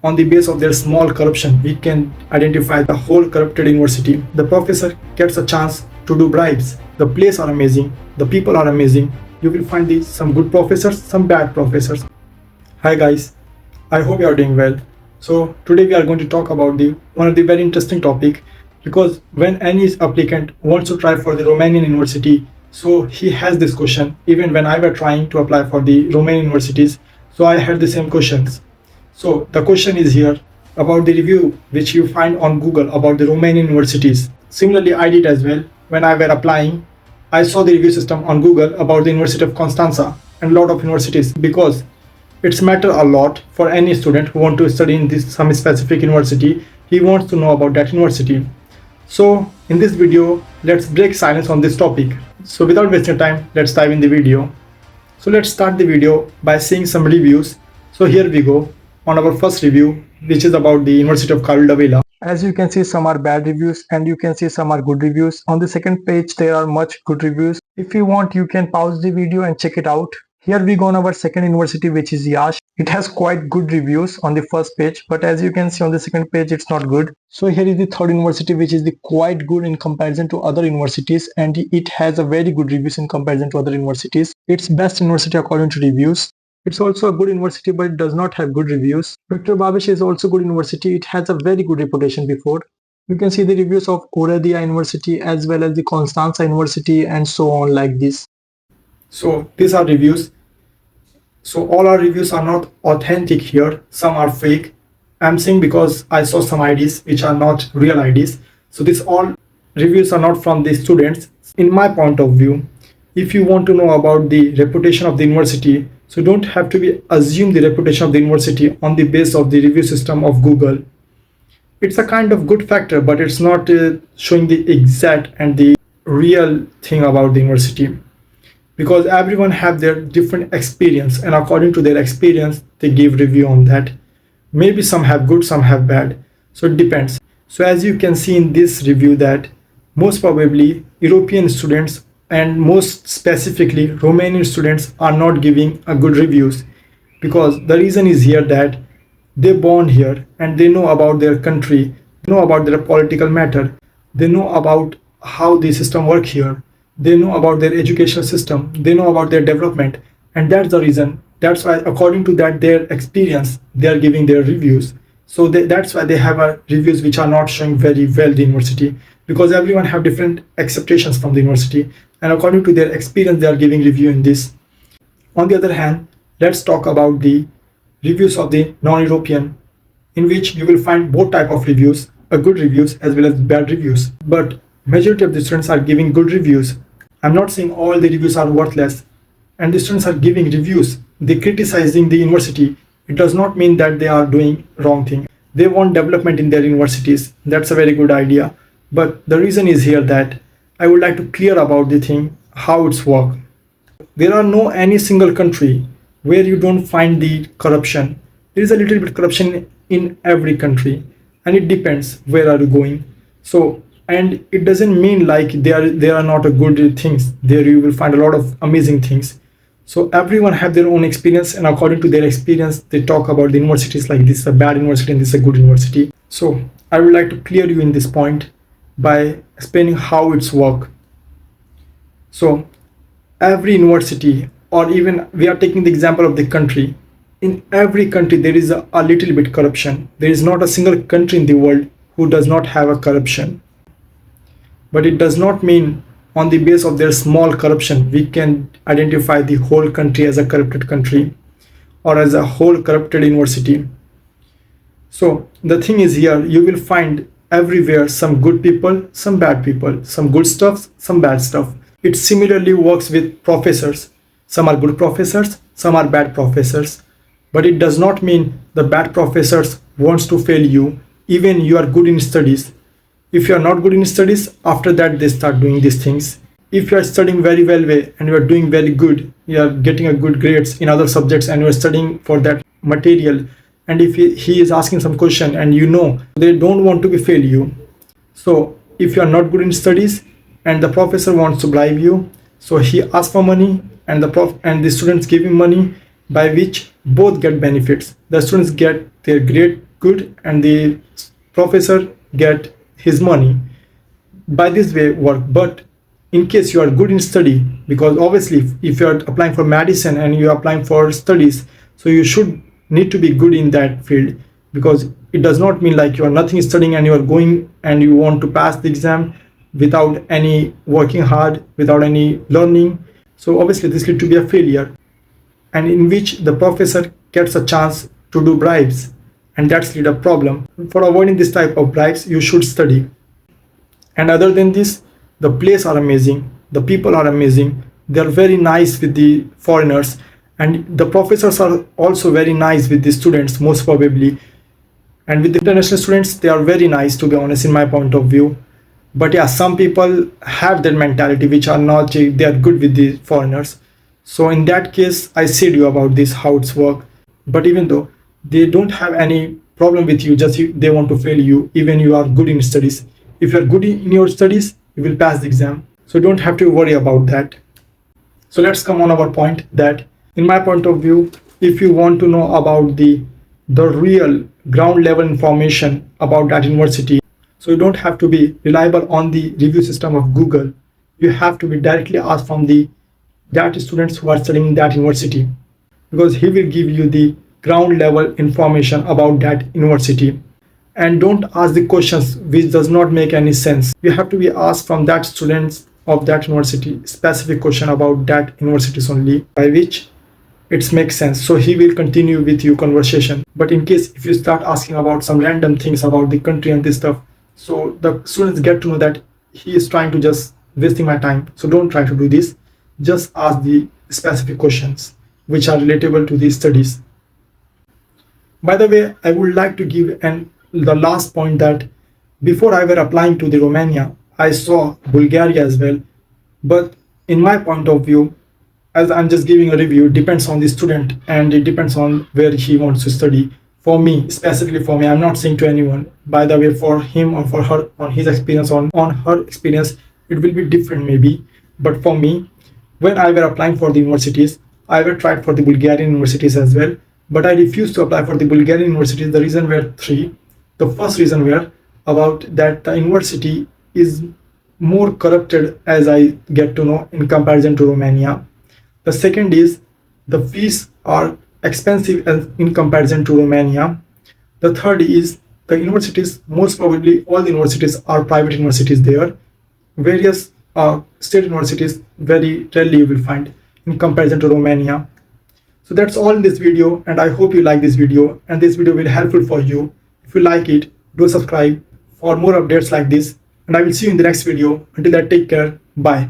on the base of their small corruption, we can identify the whole corrupted university. The professor gets a chance to do bribes. The places are amazing. The people are amazing. You will find some good professors, some bad professors. Hi guys, I hope you are doing well. So today we are going to talk about one of the very interesting topic, because when any applicant wants to try for the Romanian university, so he has this question. Even when I was trying to apply for the Romanian universities, so I had the same questions. So the question is here about the review which you find on Google about the Romanian universities. Similarly, I did as well. When I were applying, I saw the review system on Google about the University of Constanța and a lot of universities, because it's matter a lot for any student who want to study in some specific university. He wants to know about that university. So in this video, let's break silence on this topic. So without wasting time, let's dive in the video. So let's start the video by seeing some reviews. So here we go on our first review, which is about the University of Craiova. As you can see, some are bad reviews and you can see some are good reviews. On the second page, there are much good reviews. If you want, you can pause the video and check it out. Here we go on our second university, which is Yash. It has quite good reviews on the first page, but as you can see on the second page, it's not good. So here is the third university, which is quite good in comparison to other universities, and it has a very good reviews in comparison to other universities. It's best university according to reviews. It's also a good university, but it does not have good reviews. Victor Babeș is also good university. It has a very good reputation before. You can see the reviews of Oradea University as well as the Constanța University and so on like this. So these are reviews. So all our reviews are not authentic here. Some are fake. I'm saying because I saw some IDs which are not real IDs. So these all reviews are not from the students. In my point of view, if you want to know about the reputation of the university, so don't have to assume the reputation of the university on the base of the review system of Google. It's a kind of good factor, but it's not showing the exact and the real thing about the university, because everyone have their different experience, and according to their experience they give review on that. Maybe some have good, some have bad, so it depends. So as you can see in this review, that most probably European students and most specifically Romanian students are not giving a good reviews, because the reason is here that they born here and they know about their country, they know about their political matter, they know about how the system work here, they know about their educational system, they know about their development, and that's the reason. That's why according to that their experience, they are giving their reviews. So that's why they have reviews which are not showing very well the university, because everyone have different expectations from the university, and according to their experience they are giving review in this. On the other hand, let's talk about the reviews of the non-European, in which you will find both type of reviews, good reviews as well as bad reviews. But majority of the students are giving good reviews. I'm not saying all the reviews are worthless, and the students are giving reviews. They criticizing the university. It does not mean that they are doing wrong thing. They want development in their universities. That's a very good idea. But the reason is here that I would like to clear about the thing, how it's work. There are no any single country where you don't find the corruption. There is a little bit corruption in every country, and it depends where are you going. So, and it doesn't mean like there are not a good things. There you will find a lot of amazing things. So everyone have their own experience, and according to their experience, they talk about the universities like this is a bad university and this is a good university. So I would like to clear you in this point by explaining how it's work. So every university, or even we are taking the example of the country, in every country there is a little bit corruption. There is not a single country in the world who does not have a corruption. But it does not mean on the base of their small corruption we can identify the whole country as a corrupted country or as a whole corrupted university. So the thing is here, you will find everywhere some good people, some bad people, some good stuff, some bad stuff. It similarly works with professors. Some are good professors, some are bad professors. But it does not mean the bad professors wants to fail you, even you are good in studies. If you are not good in studies, after that they start doing these things. If you are studying very well and you are doing very good, you are getting a good grades in other subjects and you are studying for that material, and if he is asking some question and you know they don't want to fail you. So if you are not good in studies and the professor wants to bribe you, so he asks for money and the students give him money, by which both get benefits. The students get their grade good and the professor get his money. By this way work. But in case you are good in study, because obviously if you are applying for medicine and you are applying for studies, so you should need to be good in that field, because it does not mean like you are nothing studying and you are going and you want to pass the exam without any working hard, without any learning. So obviously this lead to be a failure, and in which the professor gets a chance to do bribes, and that's lead a problem. For avoiding this type of bribes, you should study. And other than this, the place are amazing, the people are amazing, they are very nice with the foreigners, and the professors are also very nice with the students most probably. And with the international students, they are very nice, to be honest, in my point of view. But yeah, some people have that mentality which are not, they are good with the foreigners. So in that case, I said you about this, how it's work. But even though they don't have any problem with you, just they want to fail you, even you are good in studies. If you are good in your studies, you will pass the exam. So don't have to worry about that. So let's come on our point that, in my point of view, if you want to know about the real ground level information about that university, so you don't have to be reliable on the review system of Google. You have to be directly asked from the that students who are studying that university, because he will give you the ground level information about that university. And don't ask the questions which does not make any sense. You have to be asked from that students of that university specific question about that universities only, by which it makes sense. So he will continue with you conversation. But in case if you start asking about some random things about the country and this stuff, so the students get to know that he is trying to just wasting my time. So don't try to do this. Just ask the specific questions which are relatable to these studies. By the way, I would like to give the last point that before I were applying to the Romania, I saw Bulgaria as well. But in my point of view, as I'm just giving a review, depends on the student and it depends on where he wants to study. For me, specifically for me, I'm not saying to anyone, by the way, for him or for her, on his experience, on her experience, it will be different maybe. But for me, when I were applying for the universities, I were tried for the Bulgarian universities as well. But I refused to apply for the Bulgarian universities. The reason were three. The first reason were about that the university is more corrupted, as I get to know, in comparison to Romania. The second is the fees are expensive as in comparison to Romania. The third is the universities, most probably all the universities are private universities there. Various state universities very rarely you will find in comparison to Romania. So that's all in this video, and I hope you like this video and this video will be helpful for you. If you like it, do subscribe for more updates like this, and I will see you in the next video. Until then, take care. Bye.